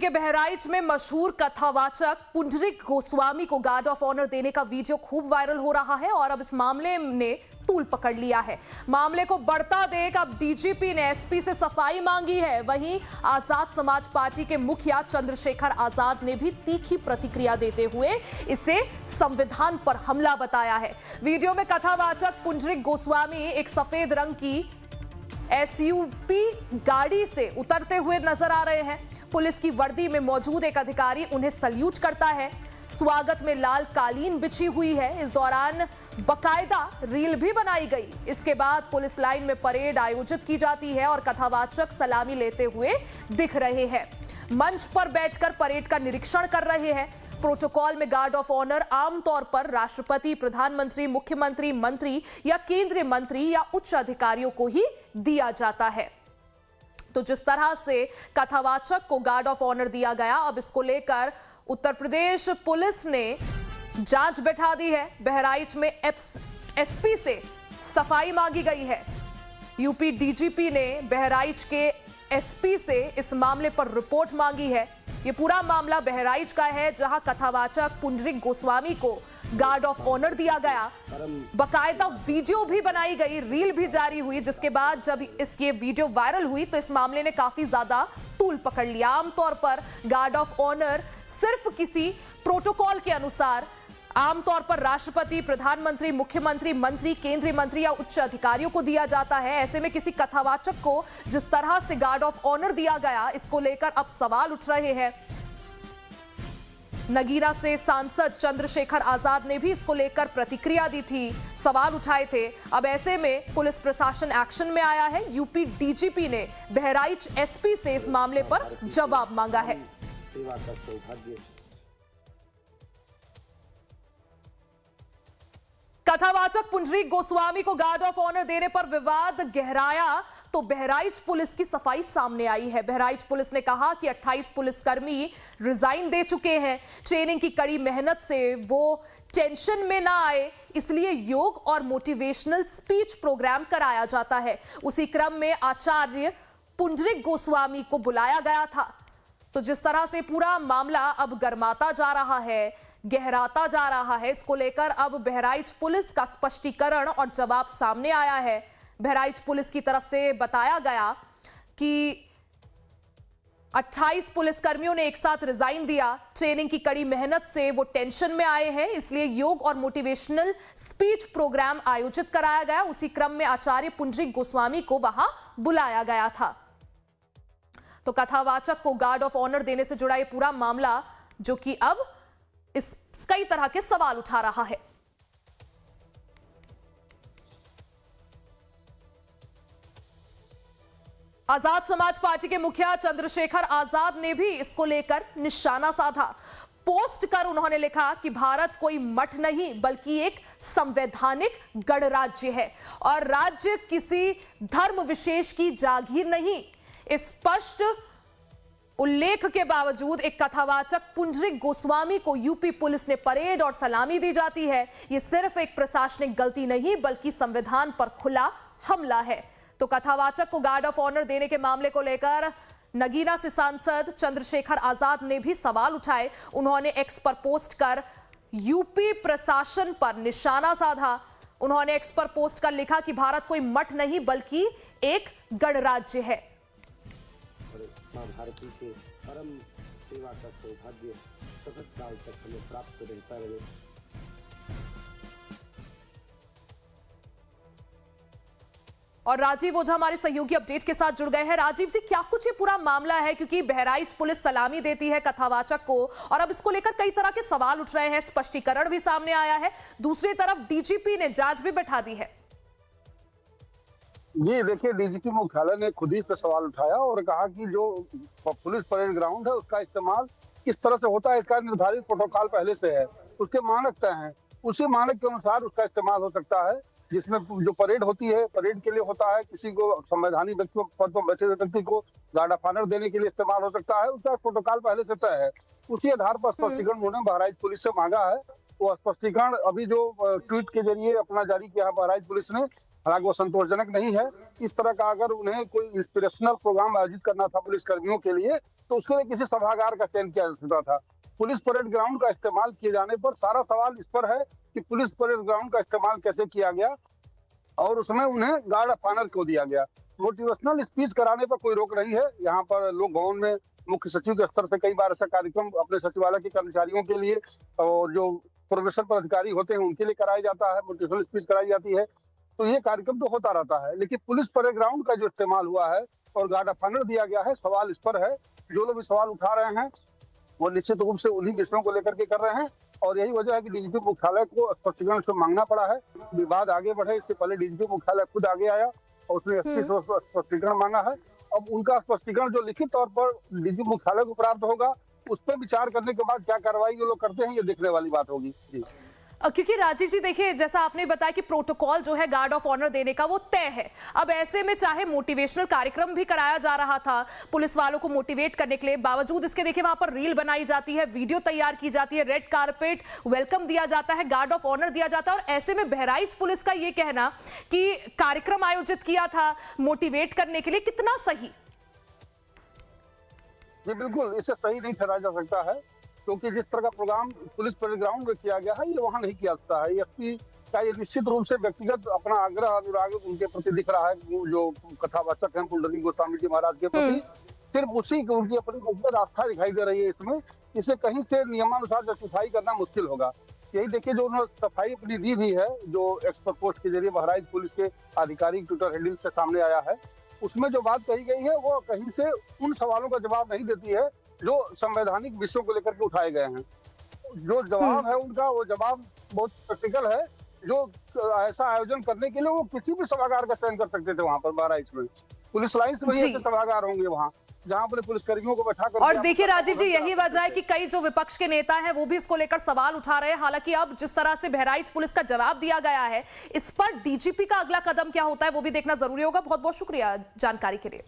के बहराइच में मशहूर कथावाचक पुंडरीक गोस्वामी को गार्ड ऑफ ऑनर देने का वीडियो खूब वायरल हो रहा है और अब इस मामले ने तूल पकड़ लिया है। मामले को बढ़ता देख अब डीजीपी ने एसपी से सफाई मांगी है। वहीं आजाद समाज पार्टी के मुखिया चंद्रशेखर आजाद ने भी तीखी प्रतिक्रिया देते हुए इसे संविधान पर हमला बताया है। वीडियो में कथावाचक पुंडरीक गोस्वामी एक सफेद रंग की एसयूवी गाड़ी से उतरते हुए नजर आ रहे हैं। पुलिस की वर्दी में मौजूद एक अधिकारी उन्हें सल्यूट करता है। स्वागत में लाल कालीन बिछी हुई है। इस दौरान बकायदा रील भी बनाई गई। इसके बाद पुलिस लाइन में परेड आयोजित की जाती है और कथावाचक सलामी लेते हुए दिख रहे हैं। मंच पर बैठकर परेड का निरीक्षण कर रहे हैं। प्रोटोकॉल में गार्ड ऑफ ऑनर आमतौर पर राष्ट्रपति, प्रधानमंत्री, मुख्यमंत्री, मंत्री या केंद्रीय मंत्री या उच्च अधिकारियों को ही दिया जाता है। तो जिस तरह से कथावाचक को गार्ड ऑफ ऑनर दिया गया, अब इसको लेकर उत्तर प्रदेश पुलिस ने जांच बैठा दी है। बहराइच में एसपी से सफाई मांगी गई है। यूपी डीजीपी ने बहराइच के एसपी से इस मामले पर रिपोर्ट मांगी है। ये पूरा मामला बहराइच का है, जहां कथावाचक पुंडरीक गोस्वामी को गार्ड ऑफ ऑनर दिया गया। बकायदा वीडियो भी बनाई गई, रील भी जारी हुई, जिसके बाद जब ये वीडियो वायरल हुई तो इस मामले ने काफी ज्यादा तूल पकड़ लिया। आमतौर पर गार्ड ऑफ ऑनर सिर्फ किसी प्रोटोकॉल के अनुसार आमतौर पर राष्ट्रपति, प्रधानमंत्री, मुख्यमंत्री, मंत्री, केंद्रीय मंत्री या उच्च अधिकारियों को दिया जाता है। ऐसे में किसी कथावाचक को जिस तरह से गार्ड ऑफ ऑनर दिया गया, इसको लेकर अब सवाल उठ रहे हैं। नगीना से सांसद चंद्रशेखर आजाद ने भी इसको लेकर प्रतिक्रिया दी थी, सवाल उठाए थे। अब ऐसे में पुलिस प्रशासन एक्शन में आया है। यूपी डीजीपी ने बहराइच एसपी से इस मामले पर जवाब मांगा है। सेवा का सौभाग्य। कथावाचक पुंडरीक गोस्वामी को गार्ड ऑफ ऑनर देने पर विवाद गहराया तो बहराइच पुलिस की सफाई सामने आई है। बहराइच पुलिस ने कहा कि 28 पुलिसकर्मी रिजाइन दे चुके हैं। ट्रेनिंग की कड़ी मेहनत से वो टेंशन में ना आए, इसलिए योग और मोटिवेशनल स्पीच प्रोग्राम कराया जाता है। उसी क्रम में आचार्य पुंडरीक गोस्वामी को बुलाया गया था। तो जिस तरह से पूरा मामला अब गर्माता जा रहा है, गहराता जा रहा है, इसको लेकर अब बहराइच पुलिस का स्पष्टीकरण और जवाब सामने आया है। बहराइच पुलिस की तरफ से बताया गया कि 28 पुलिसकर्मियों ने एक साथ रिजाइन दिया। ट्रेनिंग की कड़ी मेहनत से वो टेंशन में आए हैं, इसलिए योग और मोटिवेशनल स्पीच प्रोग्राम आयोजित कराया गया। उसी क्रम में आचार्य पुंडरीक गोस्वामी को वहां बुलाया गया था। तो कथावाचक को गार्ड ऑफ ऑनर देने से जुड़ा ये पूरा मामला, जो कि अब इस कई तरह के सवाल उठा रहा है। आजाद समाज पार्टी के मुखिया चंद्रशेखर आजाद ने भी इसको लेकर निशाना साधा। पोस्ट कर उन्होंने लिखा कि भारत कोई मठ नहीं बल्कि एक संवैधानिक गणराज्य है और राज्य किसी धर्म विशेष की जागीर नहीं। इस स्पष्ट उल्लेख के बावजूद एक कथावाचक पुंडरीक गोस्वामी को यूपी पुलिस ने परेड और सलामी दी जाती है। यह सिर्फ एक प्रशासनिक गलती नहीं बल्कि संविधान पर खुला हमला है। तो कथावाचक को गार्ड ऑफ ऑनर देने के मामले को लेकर नगीना से सांसद चंद्रशेखर आजाद ने भी सवाल उठाए। उन्होंने एक्स पर पोस्ट कर यूपी प्रशासन पर निशाना साधा। उन्होंने एक्स पर पोस्ट कर लिखा कि भारत कोई मठ नहीं बल्कि एक गणराज्य है। मां भारती के परम सेवा का सौभाग्य सतत काल तक हमें प्राप्त रहता रहे। और राजीव ओझा हमारे सहयोगी अपडेट के साथ जुड़ गए हैं। राजीव जी, क्या कुछ ये पूरा मामला है, क्योंकि बहराइच पुलिस सलामी देती है कथावाचक को और अब इसको लेकर कई तरह के सवाल उठ रहे हैं, स्पष्टीकरण भी सामने आया है। दूसरी तरफ डीजीपी ने जांच भी बैठा दी है। ये देखिए, डीजीपी मुख्यालय ने खुद ही इस पर सवाल उठाया और कहा कि जो पुलिस परेड ग्राउंड है उसका इस्तेमाल इस तरह से होता है, इसका निर्धारित प्रोटोकॉल पहले से है, उसके मानक तय हैं, उसी मानक के अनुसार उसका इस्तेमाल हो सकता है। जिसमें जो परेड होती है, परेड के लिए होता है, किसी को संवैधानिक व्यक्ति पद पर बैठे व्यक्ति को गार्ड ऑफ ऑनर देने के लिए इस्तेमाल हो सकता है, उसका प्रोटोकॉल पहले से तय है। उसी आधार पर स्पष्टीकरण उन्होंने बहराइच पुलिस से मांगा है। वो स्पष्टीकरण अभी जो ट्वीट के जरिए अपना जारी किया है बहराइच पुलिस ने, हालांकि वो संतोषजनक नहीं है। इस तरह का अगर उन्हें कोई इंस्पिरेशनल प्रोग्राम आयोजित करना था पुलिस कर्मियों के लिए, तो उसके लिए किसी सभागार का चयन किया जा सकता था। पुलिस परेड ग्राउंड का इस्तेमाल किए जाने पर सारा सवाल इस पर है कि पुलिस परेड ग्राउंड का इस्तेमाल कैसे किया गया और उसमें उन्हें गार्ड ऑफ ऑनर क्यों दिया गया। मोटिवेशनल स्पीच कराने पर कोई रोक नहीं है। यहाँ पर लोक भवन में मुख्य सचिव के स्तर से कई बार ऐसा कार्यक्रम अपने सचिवालय के कर्मचारियों के लिए और जो प्रोबेशन पर अधिकारी होते हैं उनके लिए कराया जाता है, मोटिवेशनल स्पीच कराई जाती है। तो ये कार्यक्रम तो होता रहता है, लेकिन पुलिस परेड ग्राउंड का जो इस्तेमाल हुआ है और गार्ड ऑफ ऑनर दिया गया है, सवाल इस पर है। जो लोग भी सवाल उठा रहे हैं वो निश्चित रूप से उन्हीं विषयों को लेकर के कर रहे हैं और यही वजह है कि डीजीपी मुख्यालय को स्पष्टीकरण से मांगना पड़ा है। विवाद आगे बढ़े इससे पहले डीजीपी मुख्यालय खुद आगे आया और उसने एसपी से स्पष्टीकरण मांगा है। अब उनका स्पष्टीकरण जो लिखित तौर पर डीजीपी मुख्यालय को प्राप्त होगा, उस पर विचार करने के बाद क्या कार्रवाई ये लोग करते हैं ये देखने वाली बात होगी। जी। क्योंकि राजीव जी देखिए, जैसा आपने बताया कि प्रोटोकॉल जो है गार्ड ऑफ ऑनर देने का वो तय है। अब ऐसे में चाहे मोटिवेशनल कार्यक्रम भी कराया जा रहा था पुलिस वालों को मोटिवेट करने के लिए, बावजूद इसके देखिए वहां पर रील बनाई जाती है, वीडियो तैयार की जाती है, रेड कारपेट वेलकम दिया जाता है, गार्ड ऑफ ऑनर दिया जाता है। और ऐसे में बहराइच पुलिस का ये कहना कि कार्यक्रम आयोजित किया था मोटिवेट करने के लिए, कितना सही? जी बिल्कुल, इसे सही नहीं ठहराया जा सकता है क्योंकि जिस तरह का प्रोग्राम पुलिस परेड ग्राउंड में किया गया है ये वहां नहीं किया जाता है। एसपी का ये निश्चित रूप से व्यक्तिगत अपना आग्रह अनुराग उनके प्रति दिख रहा है, जो कथावाचक हैं पुंडरीक गोस्वामी जी महाराज के प्रति, सिर्फ उसी की उनकी अपनी व्यक्तिगत आस्था दिखाई दे रही है इसमें। इसे कहीं से नियमानुसार जस्टिफाई करना मुश्किल होगा। यही देखिए जो उन्होंने सफाई अपनी दी भी है, जो एक्सपर्ट पोस्ट के जरिए बहराइच पुलिस के आधिकारिक ट्विटर हैंडल से सामने आया है, उसमें जो बात कही गई है वो कहीं से उन सवालों का जवाब नहीं देती है जो संवैधानिक विषयों को लेकर के उठाए गए हैं। जो जवाब है उनका वो जवाब बहुत प्रैक्टिकल है। जो ऐसा आयोजन करने के लिए वो किसी भी सभागार का चयन कर सकते थे। वहां पर बहराइच में पुलिस लाइन्स में ऐसे सभागार होंगे वहां जहां पर पुलिसकर्मियों को बैठा कर। और देखिए राजीव जी, यही वजह है कि कई जो विपक्ष के नेता हैं वो भी इसको लेकर सवाल उठा रहे हैं। हालांकि अब जिस तरह से बहराइच पुलिस का जवाब दिया गया है, इस पर डीजीपी का अगला कदम क्या होता है वो भी देखना जरूरी होगा। बहुत बहुत शुक्रिया जानकारी के लिए।